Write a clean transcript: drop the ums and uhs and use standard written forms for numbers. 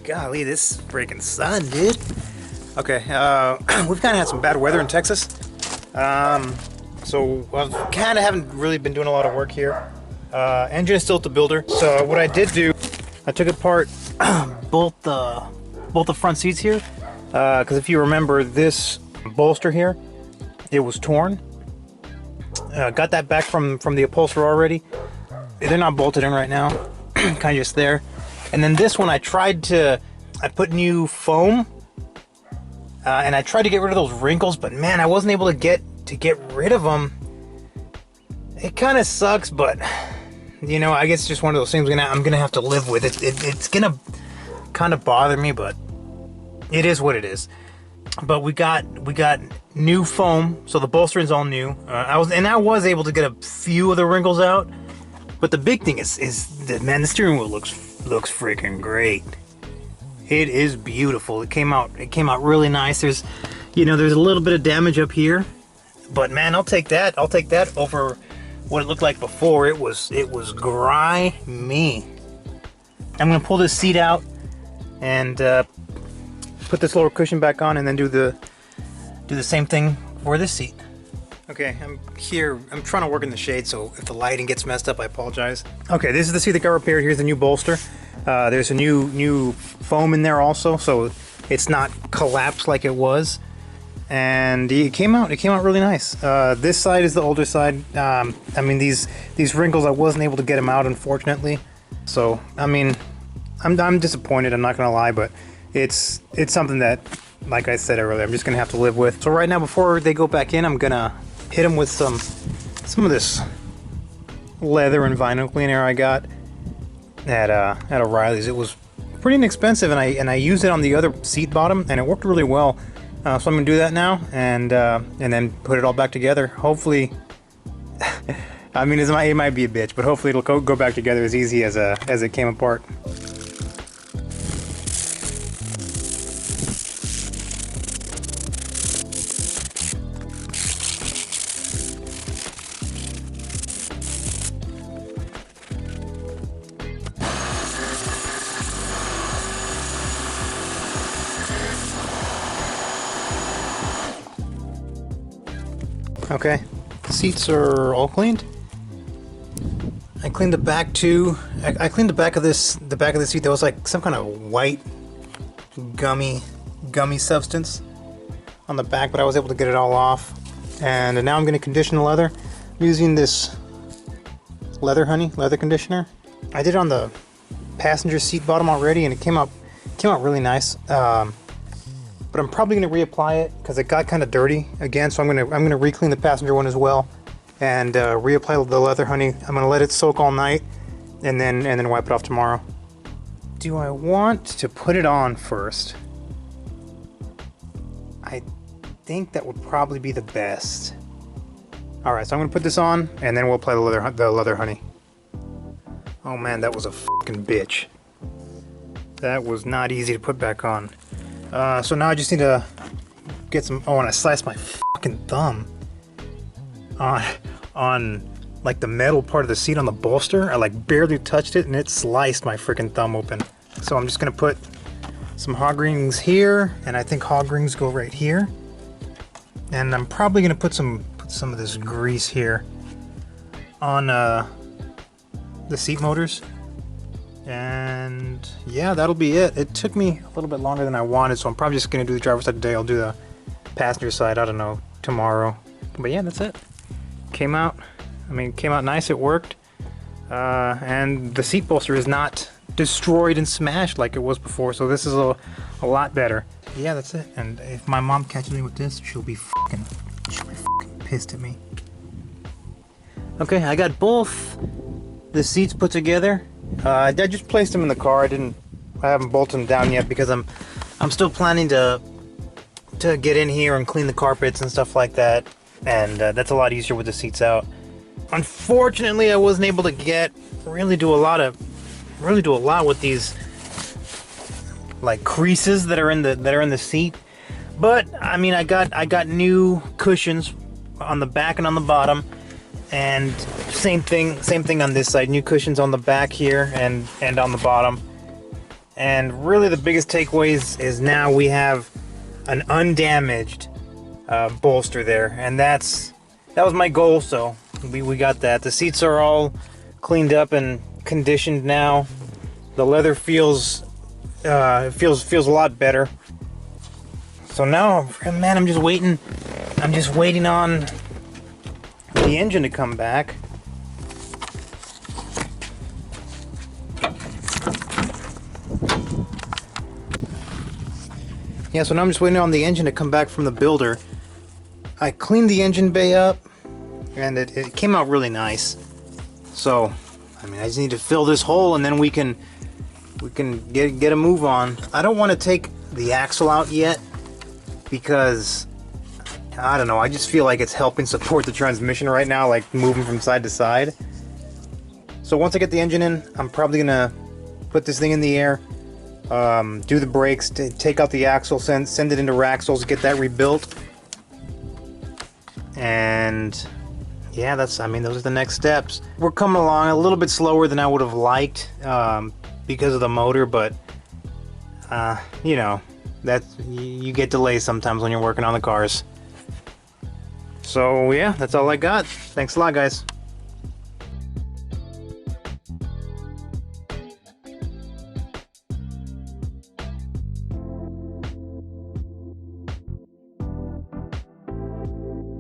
Golly, this freaking sun, dude. Okay, we've kind of had some bad weather in Texas. So I kind of haven't really been doing a lot of work here. Engine is still at the builder. So what I did do, I took apart both the front seats here. Because if you remember this bolster here, it was torn. Got that back from the upholsterer already. They're not bolted in right now, kind of just there. And then this one, I put new foam, and I tried to get rid of those wrinkles, but man, I wasn't able to get rid of them. It kind of sucks, but you know, I guess it's just one of those things I'm gonna have to live with. It's gonna kind of bother me, but it is what it is. But we got new foam, so the bolster is all new. I was able to get a few of the wrinkles out, but the big thing is that, man, the steering wheel looks freaking great. It is beautiful. It came out really nice. There's a little bit of damage up here, but man, I'll take that over what it looked like before. It was grimy. I'm gonna pull this seat out and put this lower cushion back on, and then do the same thing for this seat. Okay, I'm here. I'm trying to work in the shade, so if the lighting gets messed up, I apologize. Okay, this is the seat that got repaired. Here's the new bolster. There's a new foam in there also, so it's not collapsed like it was. And it came out really nice. This side is the older side. I mean, these wrinkles, I wasn't able to get them out, unfortunately. So I mean, I'm disappointed. I'm not gonna lie, but it's something that, like I said earlier, I'm just gonna have to live with. So right now, before they go back in, I'm gonna hit them with some of this leather and vinyl cleaner I got at O'Reilly's. It was pretty inexpensive, and I used it on the other seat bottom, and it worked really well. So I'm gonna do that now, and then put it all back together. Hopefully, I mean, it might be a bitch, but hopefully it'll go back together as easy as it came apart. Okay, the seats are all cleaned. I cleaned the back too. I cleaned the back of the seat. There was like some kind of white gummy substance on the back, but I was able to get it all off. And now I'm going to condition the leather. I'm using this leather conditioner. I did it on the passenger seat bottom already, and it came out really nice. But I'm probably going to reapply it because it got kind of dirty again. So I'm going to re-clean the passenger one as well, and reapply the leather honey. I'm going to let it soak all night, and then wipe it off tomorrow. Do I want to put it on first? I think that would probably be the best. All right, so I'm going to put this on, and then we'll apply the leather honey. Oh man, that was a fucking bitch. That was not easy to put back on. So now I just need to get some. Oh, and I sliced my fucking thumb on like the metal part of the seat on the bolster. I like barely touched it, and it sliced my freaking thumb open. So I'm just gonna put some hog rings here, and I think hog rings go right here. And I'm probably gonna put some of this grease here on the seat motors. And yeah, that'll be it. It took me a little bit longer than I wanted, so I'm probably just gonna do the driver's side today. I'll do the passenger side, I don't know, tomorrow. But yeah, that's it. Came out nice, it worked. And the seat bolster is not destroyed and smashed like it was before, so this is a lot better. Yeah, that's it. And if my mom catches me with this, she'll be fucking pissed at me. Okay, I got both the seats put together. I just placed them in the car. I haven't bolted them down yet because I'm still planning to get in here and clean the carpets and stuff like that, and that's a lot easier with the seats out. Unfortunately, I wasn't able to really do a lot with these like creases that are in the seat. But I mean, I got new cushions on the back and on the bottom. And same thing on this side. New cushions on the back here and on the bottom. And really the biggest takeaways is now we have an undamaged bolster there, and that was my goal, so we got that. The seats are all cleaned up and conditioned now. The leather feels a lot better. So now, man, I'm just waiting on the engine to come back. Yeah, so now I'm just waiting on the engine to come back from the builder. I cleaned the engine bay up, and it came out really nice. So, I mean, I just need to fill this hole, and then we can get a move on. I don't want to take the axle out yet, because I don't know, I just feel like it's helping support the transmission right now, like moving from side to side. So once I get the engine in, I'm probably gonna put this thing in the air, do the brakes, take out the axle, send it into Raxles, get that rebuilt, and yeah, those are the next steps. We're coming along a little bit slower than I would have liked because of the motor, but you know, you get delays sometimes when you're working on the cars. So yeah, that's all I got. Thanks a lot, guys.